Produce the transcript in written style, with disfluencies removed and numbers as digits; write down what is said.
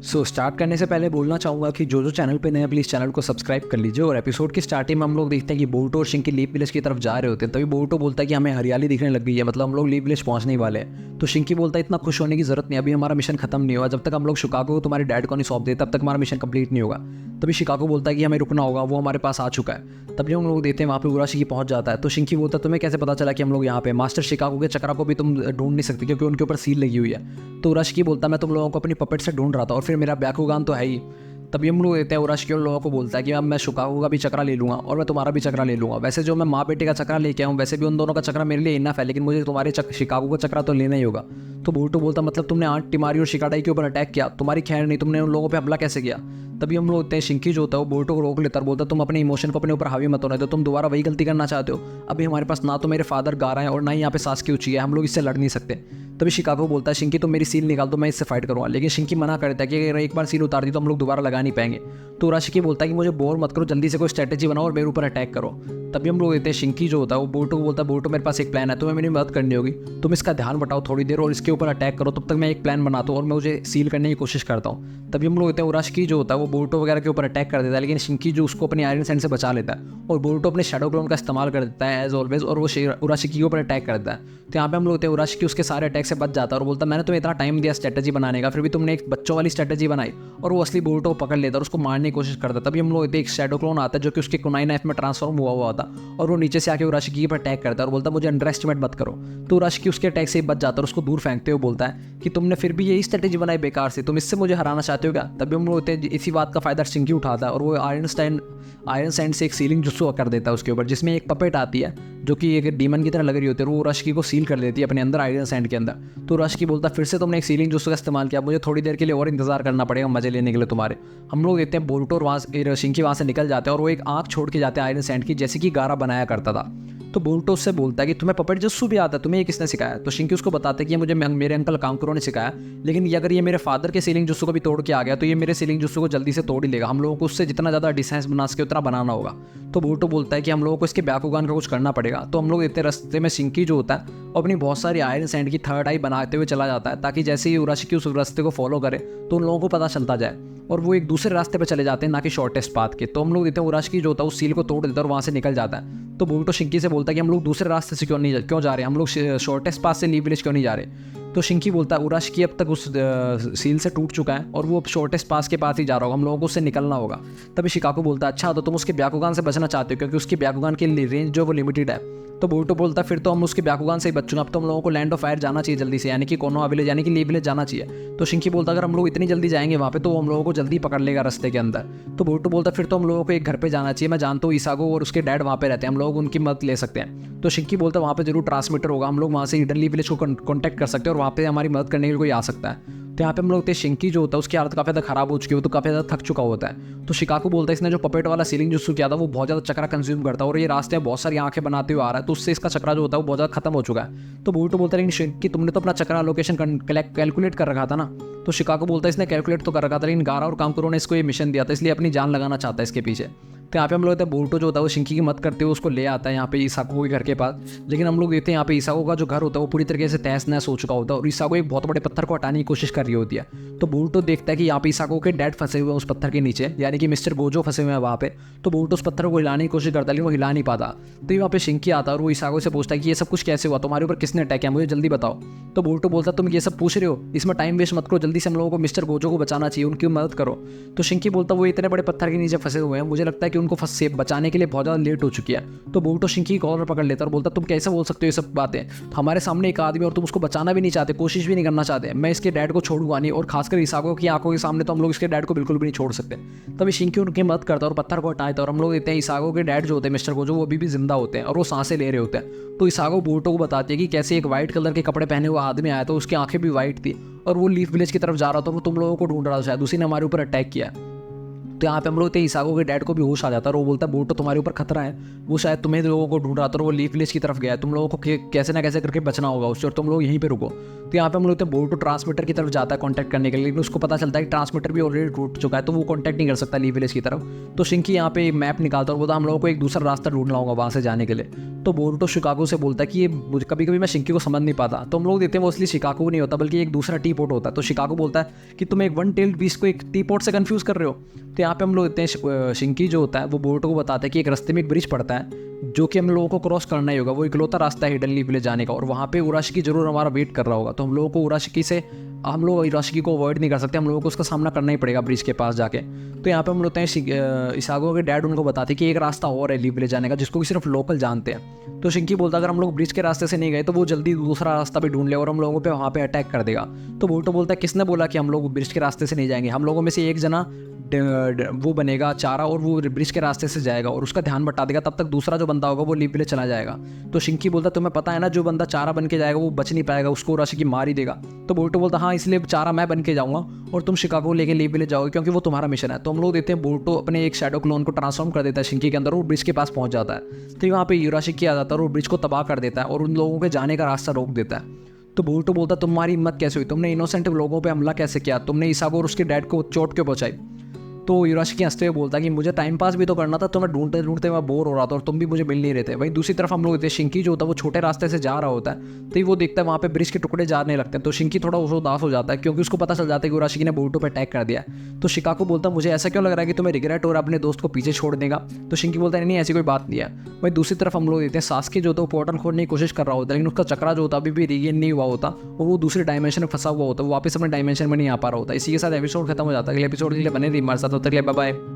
Start करने से पहले बोलना चाहूँगा कि जो चैनल पे नए हैं प्लीज़ चैनल को सब्सक्राइब कर लीजिए। और एपिसोड की स्टार्टिंग में हम लोग देखते हैं कि बोल्टो और शिंकी लीफ विलेज की तरफ जा रहे होते हैं। तभी बोल्टो बोलता है कि हमें हरियाली दिखने लग गई है, मतलब हम लोग लीफ विलेज पहुंचने ही वाले हैं। तो शिंकी बोलता है इतना खुश होने की जरूरत नहीं, अभी हमारा मिशन खत्म नहीं हुआ। जब तक हम लोग शिकागो को तुम्हारे डैड को नहीं सौंप दे तब तक हमारा मिशन कंप्लीट नहीं होगा। तभी शिकागो बोलता है कि हमें रुकना होगा, वो हमारे पास आ चुका है। तभी हम लोग देखते हैं वहाँ पे उराशिकी पहुंच जाता है। तो शिंकी बोलता है तुम्हें कैसे पता चला कि हम लोग यहाँ पे? मास्टर शिकागो के चक्रा को भी तुम ढूंढ नहीं सकते क्योंकि उनके ऊपर सील लगी हुई है। तो उराशिकी बोलता है मैं तुम लोगों को अपनी पपेट से ढूंढ रहा था और फिर मेरा ब्याकुगान तो है ही। तभी हम लोग देते हैं उराशिकी उन लोगों को बोलता है कि अब मैं शिकागो का भी चक्रा ले लूँगा और मैं तुम्हारा भी चक्रा ले लूँगा। वैसे जो मैं माँ बेटे का चक्रा लेके आऊँ वैसे भी उन दोनों का चक्रा मेरे लिए इनफ है, लेकिन मुझे तुम्हारे शिकागो का चक्रा तो लेना ही होगा। तो बोल्टो बोलता मतलब तुमने आंट टिमारी और शिकाडाई के ऊपर अटैक किया, तुम्हारी खैर नहीं, तुमने उन लोगों पर हमला कैसे किया? तभी हम लोग होते हैं शिंकी जो होता है वो बोल्टो को रोक लेता है, बोलता तुम अपने इमोशन को अपने ऊपर हावी मत होने दो, तुम दोबारा वही गलती करना चाहते हो। अभी हमारे पास ना तो मेरे फादर गारा है और ना ही यहाँ पे सासकी ऊँची है, हम लोग इससे लड़ नहीं सकते। तभी शिकागो बोलता है शिंकी तुम मेरी सील निकाल दो, मैं इससे फाइट करूँगा। लेकिन शिंकी मना करता है कि अगर एक बार सील उतार दी तो हम लोग दोबारा लगा नहीं पाएंगे। तो उराशिकी बोलता है कि मुझे बोर मत करो, जल्दी से कोई स्ट्रेटेजी बनाओ और मेरे ऊपर अटैक करो। तभी हम लोग देते हैं शिंकी जो होता है वो बोल्टो को बोलता है बोल्टो मेरे पास एक प्लान है, तुम्हें मेरी मदद करनी होगी, तुम इसका ध्यान बटाओ थोड़ी देर और इसके ऊपर अटैक करो, तब तक मैं एक प्लान बनाता हूँ और मैं मुझे सील करने की कोशिश करता हूँ। तभी हम लोग देते हैं उराशिकी जो होता है वो बोल्टो वगैरह के ऊपर अटैक कर देता है, लेकिन शिंकी जो उसको अपनी आयरन सैंड से बचा लेता है और बोल्टो अपने शैडो क्लोन का इस्तेमाल कर देता है एज ऑलवेज और वो उराशिकी के ऊपर अटैक कर देता है। तो यहाँ पे हम लोग होते हैं उराशिकी उसके सारे अटैक से बच जाता है और बोलता है मैंने तुम्हें इतना टाइम दिया स्ट्रेटेजी बनाने का, फिर भी तुमने एक बच्चों वाली स्ट्रेटेजी बनाई। और वो असली बोल्टो को पकड़ लेता है और उसको मारने की कोशिश करता है। तभी हम लोग एक शैडो क्लोन आता है जो कि उसके कुनाई नाइफ में ट्रांसफॉर्म हुआ होता और वो नीचे से आके उराशिकी पर अटैक करता है और बोलता है मुझे अंडर एस्टिमेट मत करो। तो उराशिकी उसके अटैक से बच जाता है और उसको दूर फेंकते हुए बोलता है कि तुमने फिर भी यही स्ट्रेटेजी बनाई बेकार से, तुम इससे मुझे हराना चाहते हो क्या? तभी हम लोग होते हैं इसी बात का फायदा शिंकी उठाता है और वो आयरन सैंड से एक सीलिंग जुस्सू कर देता है उसके ऊपर, जिसमें एक पपेट आती है जो कि एक डीमन की तरह लग रही होती है। वो उराशिकी को सील कर देती है अपने अंदर आयरन सैंड के अंदर। तो उराशिकी बोलता है फिर से तुमने एक सीलिंग जुस्सू का इस्तेमाल किया, मुझे थोड़ी देर के लिए और इंतजार करना पड़ेगा मजे लेने के लिए तुम्हारे। हम लोग देखते हैं बोल्टो और वहाँ से शिंकी वहाँ से निकल जाते हैं और वो एक आँख छोड़ के जाते हैं आयरन सैंड की, जैसे कि गारा बनाया करता था। तो बोल्टो उससे बोलता है कि तुम्हें पपेट जुस्सू भी आता है, तुम्हें ये किसने सिखाया? तो शिंकी उसको बताते हैं कि ये मुझे मेरे अंकल कांकुरो ने सिखाया, लेकिन अगर ये मेरे फादर के सीलिंग जुस्सू को भी तोड़ के आ गया तो ये मेरे सीलिंग जुस्सू को जल्दी से तोड़ ही लेगा, हम लोगों को उससे जितना ज़्यादा डिस्टेंस बना सके उतना बनाना होगा। तो बोल्टो बोलता है कि हम लोगों को इसके ब्याकुगान का कुछ करना पड़ेगा। तो हम लोग इतने रास्ते में शिंकी जो होता है वो अपनी बहुत सारी आयरन सैंड की थर्ड आई बनाते हुए चला जाता है, ताकि जैसे ही उराशिकी उस रास्ते को फॉलो करे तो उन लोगों को पता चलता जाए और वो एक दूसरे रास्ते पे चले जाते हैं, ना कि शॉर्टेस्ट पाथ के। तो हम लोग देखते हैं उराशिकी जो होता है उस सील को तोड़ देता है और वहाँ से निकल जाता है। तो बोल्टो शिंकी से बोलता है कि हम लोग दूसरे रास्ते से क्यों जा रहे हैं, हम लोग शॉर्टेस्ट पाथ से लीफ विलेज क्यों नहीं जा रहे? तो शिंकी बोलता है उराशिकी अब तक उस सील से टूट चुका है और वो अब शॉर्टेस्ट पास के पास ही जा रहा होगा, हम लोगों को उससे निकलना होगा। तभी शिकागो बोलता है अच्छा तो तुम उसके ब्याकुगान से बचना चाहते हो क्योंकि उसके ब्याकुगान की रेंज जो वो लिमिटेड है। तो बोल्टो बोलता है फिर तो हम उसके ब्याकुगान से ही बच चुके, अब तो हम लोगों को लैंड ऑफ फायर जाना चाहिए जल्दी से, यानी कि कोनोहा विलेज यानी कि लीफ विलेज जाना चाहिए। तो शिंकी बोलता अगर हम लोग इतनी जल्दी जाएंगे वहाँ पे तो हम लोगों को जल्दी पकड़ लेगा रास्ते के अंदर। तो बोल्टो बोलता फिर तो हम लोगों को एक घर पे जाना चाहिए, मैं जानता हूँ इसागो और उसके डैड वहाँ पे रहते हैं, हम लोग उनकी मदद ले सकते हैं। तो शिंकी बोलता वहाँ पे जरूर ट्रांसमीटर होगा, हम लोग वहाँ से हिडन लीफ विलेज को कॉन्टैक्ट कर सकते हैं और वहाँ पे हमारी मदद करने के लिए कोई आ सकता है। तो यहाँ पे हम लोग देखते हैं शिंकी जो होता है उसकी हालत काफ़ी ज़्यादा खराब हो चुकी है, वो तो काफ़ी ज़्यादा थक चुका होता है। तो शिकागो बोलता है इसने जो पपेट वाला सीलिंग जुस्सू किया था वो बहुत ज़्यादा चक्रा कंज्यूम करता है और ये रास्ते में बहुत सारी आंखें बनाते हुए आ रहा है, तो उससे इसका चक्रा जो होता है वो बहुत ज़्यादा खत्म हो चुका है। तो बोल्टो बोलता है लेकिन शिंकी तुमने तो अपना चक्रा लोकेशन कैलकुलेट कर रखा था ना? तो शिकागो बोलता है इसने कैलकुलेट तो कर रखा था, लेकिन गारा और कांकुरो ने इसको ये मिशन दिया था, इसलिए अपनी जान लगाना चाहता है इसके पीछे। तो यहाँ पे हम लोग देखते हैं बोल्टो जो होता है वो शिंकी की मदद करते हुए उसको ले आता है यहाँ पे इसागो के घर के पास। लेकिन हम लोग देखते हैं यहाँ पे इसागो का जो घर होता है वो पूरी तरीके से तहस नहस हो चुका होता है और इसागो एक बहुत बड़े पत्थर को हटाने की कोशिश कर रही होती है। तो बोल्टो देखता है कि यहाँ पे इसागो के डैड फंसे हुए हैं उस पत्थर के नीचे, यानी कि मिस्टर गोजो फंसे हुए हैं वहाँ पे। तो बोल्टो उस पत्थर को हिलाने की कोशिश करता है लेकिन वो हिला नहीं पाता। तो यहाँ पे शिंकी आता है और वो इसागो से पूछता है कि ये सब कुछ कैसे हुआ, तुम्हारे ऊपर किसने अटैक किया, मुझे जल्दी बताओ। तो बोल्टो बोलता है तुम ये सब पूछ रहे हो, इसमें टाइम वेस्ट मत करो, जल्दी से हम लोगों को मिस्टर गोजो को बचाना चाहिए, उनकी मदद करो। तो शिंकी बोलता वो इतने बड़े पत्थर के नीचे फंसे हुए हैं, मुझे लगता है कि उनको बचाने के लिए बहुत ज़्यादा लेट हो चुकी है। तो बोल्टो शिंकी की कॉलर पकड़ लेता है और बोलता तुम कैसे बोल सकते हो ये सब बातें, हमारे सामने एक आदमी और तुम उसको बचाना भी नहीं चाहते, कोशिश भी नहीं करना चाहते, मैं इसके डैड को छोड़ूंगा नहीं, और खासकर इसागो की आंखों के सामने तो हम लोग इसके डैड को बिल्कुल भी नहीं छोड़ सकते। तभी शिंकी उनकी मदद करता है और पत्थर को हटाता है और हम लोग देखते हैं इसागो के डैड जो होते हैं मिस्टर गोजो वो अभी भी जिंदा होते हैं और वो सांसें ले रहे होते हैं। तो इसागो बोल्टो को बताती है कि कैसे एक व्हाइट कलर के कपड़े पहने हुआ आदमी आया, तो उसकी आंखें भी व्हाइट थी और वो लीफ विलेज की तरफ जा रहा था, वो तुम लोगों को ढूंढ रहा था, शायद उसी ने हमारे ऊपर अटैक किया। तो यहाँ पे हम लोग तो इसागो के डैड को भी होश आ जाता है और वो बोलता है बोरुतो तुम्हारे ऊपर खतरा है, वो शायद तुम्हें लोगों को ढूंढ रहा था और वो लीफ विलेज की तरफ गया है, तुम लोगों को कैसे ना कैसे करके बचना होगा उससे और तुम लोग यहीं पे रुको। तो यहाँ पे हम लोग तो बोरुतो ट्रांसमीटर की तरफ जाता है कॉन्टैक्ट करने के लिए, लेकिन उसको पता चलता है कि ट्रांसमीटर भी ऑलरेडी टूट चुका है तो वो कॉन्टैक्ट नहीं कर सकता लीफ विलेज की तरफ। तो शिंकी यहाँ पे मैप निकालता है और बोलता हम लोगों को एक दूसरा रास्ता ढूंढना होगा वहाँ से जाने के लिए। तो बोरुतो शिकागो से बोलता है कि ये कभी कभी मैं शिंकी को समझ नहीं पाता, तो हम लोग देते हैं वो असली शिकागो नहीं होता बल्कि एक दूसरा टी पोट होता है। तो शिकागो बोलता है कि तुम एक वन टेल्ड बीस्ट को एक टी पोट से कन्फ्यूज कर रहे हो। तो यहाँ पे हम लोग देते हैं शिंकी जो होता है वो बोरुतो को बताता है कि एक रास्ते में एक ब्रिज पड़ता है जो कि हम लोगों को क्रॉस करना ही होगा, वो इकलौता रास्ता है हिडन लीफ विलेज जाने का और वहाँ पे उराशिकी जरूर हमारा वेट कर रहा होगा। तो हम लोगों को उराशिकी से हम लोग उराशिकी को अवॉइड नहीं कर सकते, हम लोगों को उसका सामना करना ही पड़ेगा ब्रिज के पास जाके। तो यहाँ पे हम लोग हैं इसागो के डैड उनको बताते हैं कि एक रास्ता और है लीफ विलेज जाने का जिसको कि सिर्फ लोकल जानते हैं। तो शिंकी बोलता है अगर हम लोग ब्रिज के रास्ते से नहीं गए तो वो जल्दी दूसरा रास्ता भी ढूंढ ले और हम लोगों पे वहाँ पे अटैक कर देगा। तो बोरुतो बोलता है किसने बोला कि हम लोग ब्रिज के रास्ते से नहीं जाएंगे, हम लोगों में से एक जना वो बनेगा चारा और वो ब्रिज के रास्ते से जाएगा और उसका ध्यान बटा देगा, तब तक दूसरा जो बंदा होगा वो लीफ विलेज चला जाएगा। तो शिंकी बोलता तुम्हें पता है ना जो बंदा चारा बन के जाएगा वो बच नहीं पाएगा, उसको उराशिकी मार ही देगा। तो बोरुतो बोलता हाँ इसलिए चारा मैं बन के जाऊँगा और तुम शिकागो लेके लीफ विलेज जाओगे क्योंकि वो तुम्हारा मिशन है। तो हम लोग देते हैं बोरुतो अपने एक शैडो क्लोन को ट्रांसफॉर्म कर देता है शिंकी के अंदर और ब्रिज के पास पहुंच जाता है। तो वहाँ पे उराशिकी आ जाता है और ब्रिज को तबाह कर देता है और उन लोगों के जाने का रास्ता रोक देता है। तो बोरुतो बोलता तुम्हारी हिम्मत कैसे हुई, तुमने इनोसेंट लोगों पे हमला कैसे किया, तुमने इसागो और उसके डैड को चोट क्यों पहुंचाई। तो उराशिकी हंसते हुए बोलता है कि मुझे टाइम पास भी तो करना था, तो मैं ढूंढते ढूंढते मैं बोर हो रहा था और तुम भी मुझे मिल नहीं रहे थे। वहीं दूसरी तरफ हम लोग होते हैं शिंकी जो होता है वो छोटे रास्ते से जा रहा होता है तो वो देखता है वहाँ पे ब्रिज के टुकड़े जाने लगते हैं। तो शिंकी थोड़ा उदास हो जाता है क्योंकि उसको पता चल जाता है कि उराशिकी ने बोरुतो पे अटैक कर दिया है। तो शिकागो बोलता है मुझे ऐसा क्यों लग रहा है कि तुम्हें रिग्रेट और अपने दोस्त को पीछे छोड़ देगा। तो शिंकी बोलता है नहीं ऐसी कोई बात नहीं है। वहीं दूसरी तरफ हम लोग देते हैं सास्के जो होता है वो पोर्टल खोलने की कोशिश कर रहा होता है लेकिन उसका चक्रा जो होता है अभी भी रीगेन नहीं हुआ होता और वो दूसरे डायमेंशन में फंसा हुआ होता है, वो वापस अपने डायमेंशन में नहीं आ पा रहा होता। इसी के साथ एपिसोड खत्म हो जाता है। अगले एपिसोड के लिए बने रही हमारे साथ, होता है बाय बाय।